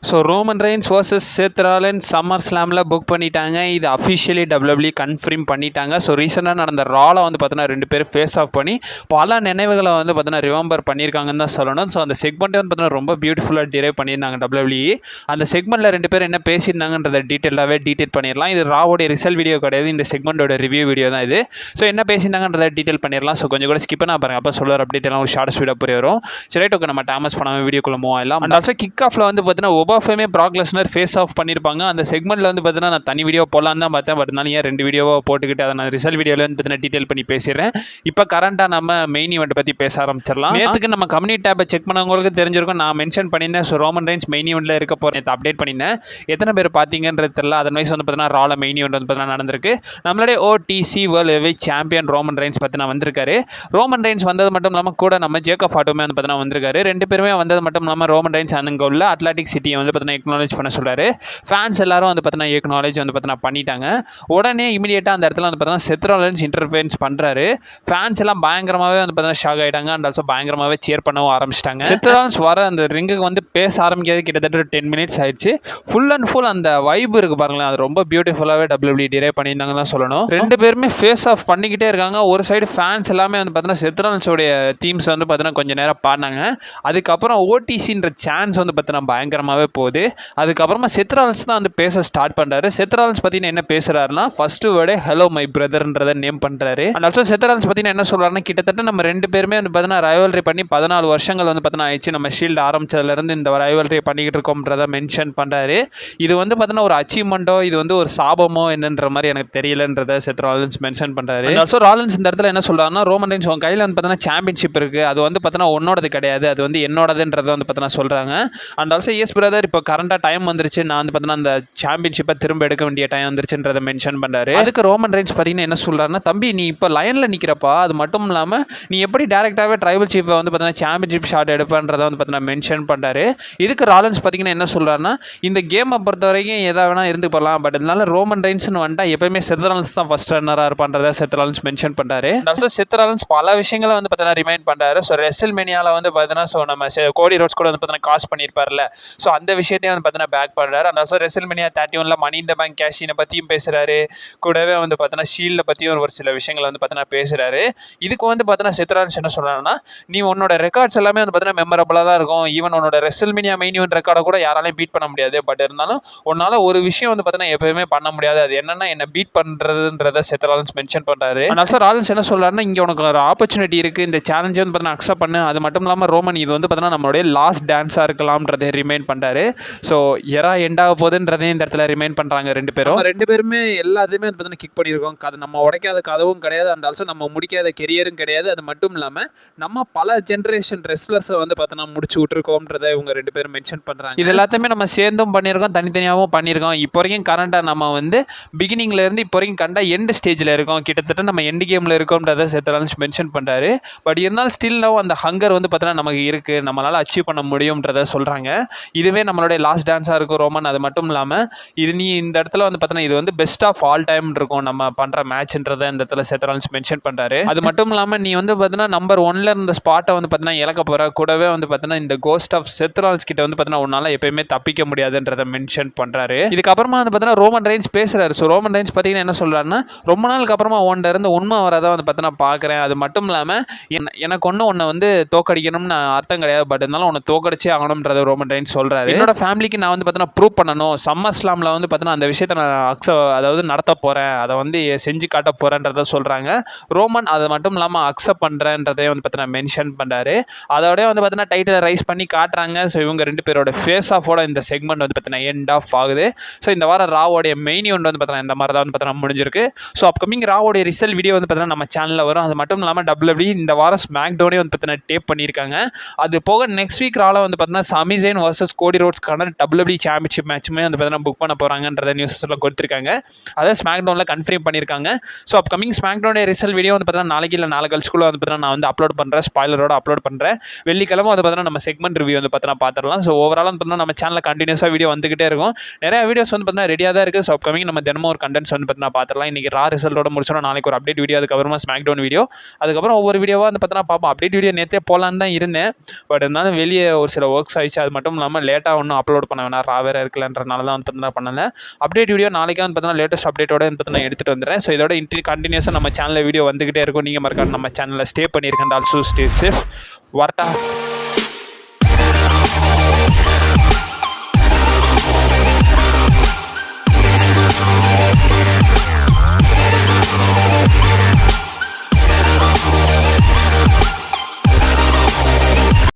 So Roman Reigns versus சேத் ராலின்ஸ் summer ஸ்லாமில் book பண்ணிட்டாங்க. இது officially WWE confirm பண்ணிட்டாங்க. ஸோ ரீசெண்டாக நடந்த ராவில் வந்து பார்த்தீங்கன்னா 2 பேரும் ஃபேஸ் ஆஃப் பண்ணி பல நினைவுகளை வந்து பார்த்தீங்கன்னா ரிமெம்பர் பண்ணியிருக்காங்கன்னு தான் சொல்லணும். ஸோ அந்த செக்மெண்ட்டே வந்து பார்த்தீங்கன்னா ரொம்ப பியூட்டிஃபுல்லாக டிரைவ் பண்ணியிருந்தாங்க WWE. அந்த செக்மெண்ட்டில் 2 பேரும் என்ன பேசியிருந்தாங்கன்றதை டீட்டெயில் பண்ணிடலாம். இது ராவோடைய ரிசல்ட் வீடியோ கிடையாது, இந்த செக்மெண்ட்டோட ரிவ்யூ வீடியோ தான் இது. ஸோ என்ன பேசியிருந்தாங்கன்றதை டீட்டெயில் பண்ணிடலாம். ஸோ கொஞ்சம் கூட ஸ்கிப் பண்ண பாருங்க, அப்போ சொல்லுவார் அப்டேட் எல்லாம் ஒரு ஷார்ட் ஸ்பீடாக புரிய வரும். சரி, ஓகே, நம்ம டாமஸ் பண்ணாமல் வீடியோக்குள்ள மூவ் ஆகலாம். அண்ட் ஆல்சோ கிக் ஆஃபில் வந்து பார்த்தீங்கன்னா ஒபாஃபேமே ப்ராக் லெஸ்னர் ஃபேஸ் ஆஃப் பண்ணியிருப்பாங்க. அந்த செக்மெண்ட்டில் வந்து பார்த்தீங்கன்னா நான் தனி வீடியோ போடலான்னு தான் பார்த்தேன். பட் நான் ஏன் 2 வீடியோவாக போட்டுக்கிட்டு அதை நான் ரிசல்ட் வீடியோவில் வந்து பார்த்தீங்கன்னா டீட்டெயில் பண்ணி பேசிடுறேன். இப்போ கரண்ட்டாக நம்ம மெயின் ஈவெண்ட் பற்றி பேச ஆரம்பிச்சிடலாம். நேற்றுக்கு நம்ம கம்யூனிட்டி டேப்பை செக் பண்ணவங்களுக்கு தெரிஞ்சிருக்கும், நான் மென்ஷன் பண்ணியிருந்தேன். ஸோ ரோமன் ரெயின்ஸ் மெயின் ஈவெண்ட்டில் இருக்க போகிறேன் அப்டேட் பண்ணியிருந்தேன். எத்தனை பேர் பார்த்தீங்கன்றது தெரியல. அதன் வயசு வந்து பார்த்தீங்கன்னா ரால மெயின் ஈவெண்ட் வந்து பார்த்தீங்கன்னா நடந்திருக்கு. நம்மளுடைய OTC world heavyweight champion Roman Reigns பார்த்தீங்கன்னா வந்திருக்காரு. ரோமன் ரெயின்ஸ் வந்தது மட்டும் இல்லாமல் கூட நம்ம ஜேக்கப் ஆட்டோமே வந்து பார்த்தீங்கன்னா வந்திருக்காரு. 2 பேருமே வந்தது மட்டும் இல்லாமல் ரோமன் ரெயின்ஸ் அங்கே உள்ள அட்லாண்டிக் சிட்டியை வந்து பார்த்தீங்கன்னா எக்னாலேஜ் பண்ண சொல்கிறாரு. ஃபேன்ஸ் எல்லாரும் வந்து பார்த்தீங்கன்னா எக்னாலேஜ் வந்து பார்த்தீங்கன்னா பண்ணிட்டாங்க. உடனே இமீடியட்டாக அந்த இடத்துல வந்து பார்த்தீங்கன்னா சேத் ராலின்ஸ் இன்டர்ஃபெரன்ஸ் பண்ணுறாரு. ஃபேன்ஸ் எல்லாம் பயங்கரமாகவே வந்து பார்த்தீங்கன்னா ஷாக் ஆகிட்டாங்க. அண்ட் ஆல்சோ பயங்கரமாகவே சேர் பண்ணவும் ஆரம்பிச்சிட்டாங்க. சேத் ராலின்ஸ் வர அந்த ரிங்குக்கு வந்து பேச ஆரம்பிக்கிறது கிட்டத்தட்ட 10 மினிட்ஸ் ஆயிடுச்சு. ஃபுல் அண்ட் ஃபுல் அந்த வைப் இருக்கு பாருங்களேன், அது ரொம்ப பியூட்டிஃபுல்லாகவே WWE டிரைவ் பண்ணியிருந்தாங்கன்னு தான் சொல்லணும். 2 பேருமே ஃபேஸ் ஆஃப் பண்ணிக்கிட்டே இருக்காங்க. ஒரு சைடு ஃபேன்ஸ் எல்லாமே வந்து பார்த்தீங்கன்னா சேத் ராலின்ஸோடைய டீம்ஸ் வந்து பார்த்தீங்கன்னா கொஞ்சம் நேரம் பாடினாங்க. அதுக்கப்புறம் OTCன்ற சான்ஸ் வந்து பார்த்தீங்கன்னா பயங்கரமாகவே போகுது. அதுக்கப்புறமா சேத் ராலின்ஸ் தான் வந்து பேச ஸ்டார்ட் பண்ணுறாரு. சேத் ராலின்ஸ் பார்த்தீங்கன்னா என்ன பேசுகிறாருன்னா, ஃபர்ஸ்ட் வேர்டே ஹலோ மை பிரதர்ன்றதை நேம் பண்ணுறாரு. அண்ட் ஆல்சோ சேத் ராலின்ஸ் பார்த்தீங்கன்னா என்ன சொல்கிறாருன்னா, கிட்டத்தட்ட நம்ம 2 பேருமே வந்து பார்த்தீங்கன்னா ரைவல்ரி பண்ணி 14 வருஷங்கள் வந்து பார்த்தீங்கன்னா ஆயிடுச்சு. நம்ம ஷீல்டு ஆரம்பிச்சதுலேருந்து இந்த ரைவல்ரி பண்ணிக்கிட்டு இருக்கோம்ன்றதை மென்ஷன் பண்ணுறாரு. இது வந்து பார்த்தீங்கன்னா ஒரு அச்சீவ்மெண்ட்டோ இது வந்து ஒரு சாபமோ என்னன்ற மாதிரி எனக்கு தெரியலன்றதை சேத் ராலின்ஸ் மென்ஷன் பண்ணுறாரு. அண்ட் ஆல்சோ ராலின்ஸ் இந்த இடத்துல என்ன சொல்கிறாருன்னா, ரோமன் ரெயின்ஸ் உன் கையில் வந்து பார்த்தீங்கன்னா சாம்பியன்ஷிப் இருக்குது, அது வந்து பார்த்தீங்கன்னா உன்னோடது கிடையாது, அது வந்து என்னோடதுன்றதை வந்து பார்த்தீங்கன்னா சொல்கிறாங்க. அண்ட் ஆல்சோ எஸ் பிரதர், இப்போ கரண்டாக டைம் வந்துருச்சு, நான் வந்து பார்த்தீங்கன்னா அந்த சாம்பியன்ஷிப்பை திரும்ப எடுக்க வேண்டிய டைம் வந்துருச்சுன்றதை மென்ஷன் பண்ணுறாரு. அதுக்கு ரோமன் ரெயின்ஸ் பார்த்தீங்கன்னா என்ன சொல்கிறாருன்னா, தம்பி நீ இப்போ லைனில் நிற்கிறப்பா, அது மட்டும் இல்லாமல் நீ எப்படி டேரெக்டாகவே ட்ரைபல் சீஃபை வந்து பார்த்தீங்கன்னா சாம்பியன்ஷிப் ஷாட் எடுப்பேன்றதை வந்து பார்த்தீங்கன்னா மென்ஷன் பண்ணுறாரு. இதுக்கு ராலின்ஸ் பார்த்தீங்கன்னா என்ன சொல்கிறாருன்னா, இந்த கேமை பொறுத்த வரைக்கும் எதா வேணால் இருந்து போகலாம், பட் இதனால ரோமன் ரெயின்ஸ்னு வந்துட்டா எப்பயுமே சேத் ராலின்ஸ் தான் ஃபர்ஸ்ட் ரன்னராக இருப்பான்றதை சேத் ராலின்ஸ் மென்ஷன் பண்ணுறாரு. ஆல்சோ சேத் ராலின்ஸ் பல விஷயங்களை வந்து பார்த்தீங்கன்னா ரிமைண்ட் பண்ணுறாரு. ஸோ ரெஸ்ல்மேனியாவில் வந்து பார்த்தீங்கன்னா ஸோ நம்ம கோடி ரோட்ஸ் கூட வந்து பார்த்தீங்கன்னா காசு பண்ணியிருப்பார்ல, ஸோ அந்த விஷயத்தையும் வந்து பார்த்தீங்கன்னா பேக் பண்ணுறாரு. அண்ட் ஆல்சோ ரெஸ்ல்மேனியா 31 மணி இந்த பேங்க் கேஷினை பற்றியும் பேசுகிறாரு. கூடவே வந்து பார்த்தீங்கன்னா ஷீல்டை பற்றியும் ஒரு சில விஷயங்களை வந்து பார்த்தீங்கன்னா பேசுகிறாரு. இதுக்கு வந்து பார்த்தீங்கன்னா சேத் ராலின்ஸ் என்ன சொல்கிறாங்கன்னா, நீ உன்னோட ரெக்கார்ட்ஸ் எல்லாமே வந்து பார்த்தீங்கன்னா மெமரபுளாக தான் இருக்கும். ஈவன் உன்னோட ரெஸ்ல்மேனியா மெயின் ஈவென்ட் ரெக்கார்டை கூட யாராலையும் பீட் பண்ண முடியாது. பட் இருந்தாலும் உன்னால் ஒரு விஷயம் வந்து பார்த்தீங்கன்னா எப்பவுமே பண்ண முடியாது, அது என்னன்னா என்ன பீட் பண்ணுறதுன்றதை சேத் ராலின்ஸ் மென்ஷன் பண்ணுறாரு. அண்ட் ஆல்சோ ராலின்ஸ் என்ன சொல்கிறாருன்னா, இங்கே உனக்கு ஒரு ஆப்பர்ச்சுனிட்டி இருக்குது, இந்த சேலஞ்சை வந்து பார்த்தீங்கன்னா அக்செப்ட் பண்ணு. அது மட்டும் இல்லாமல் ரோமன் இது வந்து பார்த்தீங்கன்னா நம்மளுடைய லாஸ்ட் டான்ஸாக இருக்கலாம்ன்றதை ரிமைண்ட் பண்ணுறாரு. ஸோ எரா எண்டாக போகுதுன்றதையும் இந்த இடத்துல ரிமைண்ட் பண்ணுறாங்க 2 பேரும். 2 பேருமே எல்லாத்தையுமே வந்து பார்த்தீங்கன்னா கிக் பண்ணியிருக்கோம். அது நம்ம உடைக்காத கதவும் கிடையாது, அண்ட் ஆல்சோ நம்ம முடிக்காத கெரியரும் கிடையாது. அது மட்டும் இல்லாமல் நம்ம பல ஜென்ரேஷன் ரெஸ்லர்ஸை வந்து பார்த்தீங்கன்னா முடிச்சு விட்டுருக்கோம்ன்றதை இவங்க 2 பேரும் மென்ஷன் பண்ணுறாங்க. இது எல்லாத்தையுமே நம்ம சேர்ந்தும் பண்ணியிருக்கோம், தனித்தனியாகவும் பண்ணியிருக்கோம். இப்போ வரைக்கும் கரண்டாக நம்ம வந்து பிகினிங்ல இருந்து இப்போ வரைக்கும் கண்டா எண்ட் ஸ்டேஜில் இருக்கோம். கிட்டத்தட்ட நம்ம எண்ட் கேமில் இருக்கோம்ன்றதை சேத் ராலின்ஸ் மென்ஷன் பண்ணுறாரு. பட் இருந்தாலும் ஸ்டில் நவ் அந்த ஹங்கர் வந்து பார்த்தீங்கன்னா நமக்கு இருக்குது, நம்மளால் அச்சீவ் பண்ண முடியும்ன்றதை சொல்கிறாங்க. இதுவே நம்மளுடைய லாஸ்ட் டான்ஸாக இருக்கும் ரோமன். அது மட்டும் இல்லாமல் இது நீ இந்த இடத்துல வந்து பார்த்தீங்கன்னா இது வந்து பெஸ்ட் ஆஃப் ஆல் டைம் இருக்கும் நம்ம பண்ணுற மேட்ச்ன்றதை இந்த இடத்துல சேத் ராலின்ஸ் மென்ஷன் பண்ணுறாரு. அது மட்டும் இல்லாமல் நீ வந்து பார்த்தீங்கன்னா நம்பர் 1ல இருந்த ஸ்பாட்டை வந்து பார்த்தீங்கன்னா இழக்க போகிற, கூடவே வந்து பார்த்தீங்கன்னா இந்த கோஸ்ட் ஆஃப் சேத் ராலின்ஸ் கிட்ட வந்து பார்த்தீங்கன்னா உன்னால் எப்பயுமே தப்பிக்க முடியாதுன்றதை மென்ஷன் பண்ணுறாரு. இதுக்கப்புறமா வந்து பார்த்தீங்கன்னா ரோமன் ரெயின்ஸ் பேசுகிறாரு. ஸோ ரோமன் ரெயின்ஸ் பார்த்தீங்கன்னா என்ன சொல்கிறாருன்னா, ரொம்ப நாளுக்கு அப்புறமா உன்கிட்ட இருந்து உண்மை வரதான் வந்து பார்த்தீங்கன்னா பார்க்குறேன். அது மட்டும் இல்லாமல் எனக்கு ஒன்றும் உன்னை வந்து தோக்கடிக்கணும்னு அர்த்தம் கிடையாது, பட் இருந்தாலும் உன்னை தோக்கடிச்சே ஆகணும்ன்றதை ரோமன் ரெயின்ஸ் சொல்கிறாரு. என்னோட ஃபேமிலிக்கு நான் வந்து பார்த்தீங்கன்னா ப்ரூவ் பண்ணணும், சம்மர் ஸ்லாமில் வந்து பார்த்தீங்கன்னா அந்த விஷயத்தை நான் அதாவது நடத்த போகிறேன், அதை வந்து செஞ்சு காட்ட போகிறேன்றதை சொல்கிறாங்க. ரோமன் அதை மட்டும் இல்லாமல் அக்செப்ட் பண்ணுறேன்றதையும் வந்து பார்த்தீங்கன்னா மென்ஷன் பண்ணுறாரு. அதோடய வந்து பார்த்தீங்கன்னா டைட்டில் ரைஸ் பண்ணி காட்டுறாங்க. ஸோ இவங்க 2 பேரோட ஃபேஸ் ஆஃபோட இந்த செக்மெண்ட் வந்து பார்த்தீங்கன்னா எண்ட் ஆஃப் ஆகுது. ஸோ இந்த வாரம் ராவோடைய மெயின் ஈவெண்ட் வந்து பார்த்தீங்கன்னா இந்த மாதிரி தான் வந்து பார்த்தீங்கன்னா முடிஞ்சிருக்கு. ஸோ அப்கமிங் ராவோடைய ரிசல்ட் வீடியோ வந்து பார்த்தீங்கன்னா நம்ம சேனலில் வரும். அது மட்டும் இல்லாமல் WWE இந்த வாரம் ஸ்மாக்டவுனே வந்து பார்த்தீங்கன்னா டேப் பண்ணியிருக்காங்க. அது போக நெக்ஸ்ட் வீக் ராவில் வந்து பார்த்தீங்கன்னா சாமி ஜெயின் வர்சஸ் கோடி ரோட்ஸ்க்கான WWE சாம்பியன்ஷிப் மேட்சுமே வந்து பார்த்தீங்கன்னா புக் பண்ண போகிறாங்கன்றத நியூஸில் கொடுத்துருக்காங்க. அதை ஸ்மாக்டவுனில் கன்ஃபார்ம் பண்ணியிருக்காங்க. ஸோ அப்கமிங் ஸ்மாக்டவுனுடைய ரிசல்ட் வீடியோ வந்து பார்த்தீங்கன்னா நாளைக்கு இல்லை நாளை கழிச்சுக்குள்ள வந்து பார்த்தீங்கன்னா நான் வந்து அப்லோட் பண்ணுறேன், ஸ்பாய்லரோட அப்லோட் பண்ணுறேன். வெள்ளிக்கிழமை வந்து பார்த்தீங்கன்னா நம்ம செக்மெண்ட் ரிவ்யூ வந்து பார்த்தீங்கன்னா பார்த்துடலாம். ஸோ ஓவரால் வந்து பார்த்தீங்கன்னா நம்ம சேனலில் கண்டினியூஸாக வீடியோ வந்துகிட்டே இருக்கும். நிறைய வீடியோஸ் வந்து பார்த்தீங்கன்னா ரெடியாக தான் இருக்குது. ஸோ அப்கமிங் நம்ம தினமும் ஒரு கண்டென்ட்ஸ் வந்து பார்த்தீங்கன்னா பார்த்துடலாம். இன்றைக்கி ரா ரிசல்ட்டோட முடிச்சோம், நாளைக்கு ஒரு அப்டேட் வீடியோ, அதுக்கப்புறமா ஸ்மாக்டவுன் வீடியோ, அதுக்கப்புறம் ஒவ்வொரு வீடியோவாக வந்து பார்த்தீங்கன்னா பார்ப்போம். அப்டேட் வீடியோ நேற்றே போகலான்னு தான் இருந்தேன், பட் இருந்தாலும் வெளியே ஒரு சில ஒர்க்ஸ் ஆயிடுச்சு. அது மட்டும் இல்லாமல் லேட்டாக ஒன்றும் அப்லோட் பண்ண வேணாம், ரா வேறு இருக்கலன்றனால தான் வந்து பார்த்தீங்கன்னா பண்ணலை. அப்டேட் வீடியோ நாளைக்கு வந்து பார்த்தீங்கன்னா லேட்டஸ்ட் அப்டேட்டோட வந்து பார்த்தீங்கன்னா எடுத்துகிட்டு வந்துடுறேன். ஸோ இதோட கண்டினியூஸாக நம்ம சேனலில் வீடியோ வந்துகிட்டே இருக்கும். நீங்கள் மறக்காம நம்ம சேனலில் ஸ்டே பண்ணியிருக்கேன். Also stay safe. வரட்டா.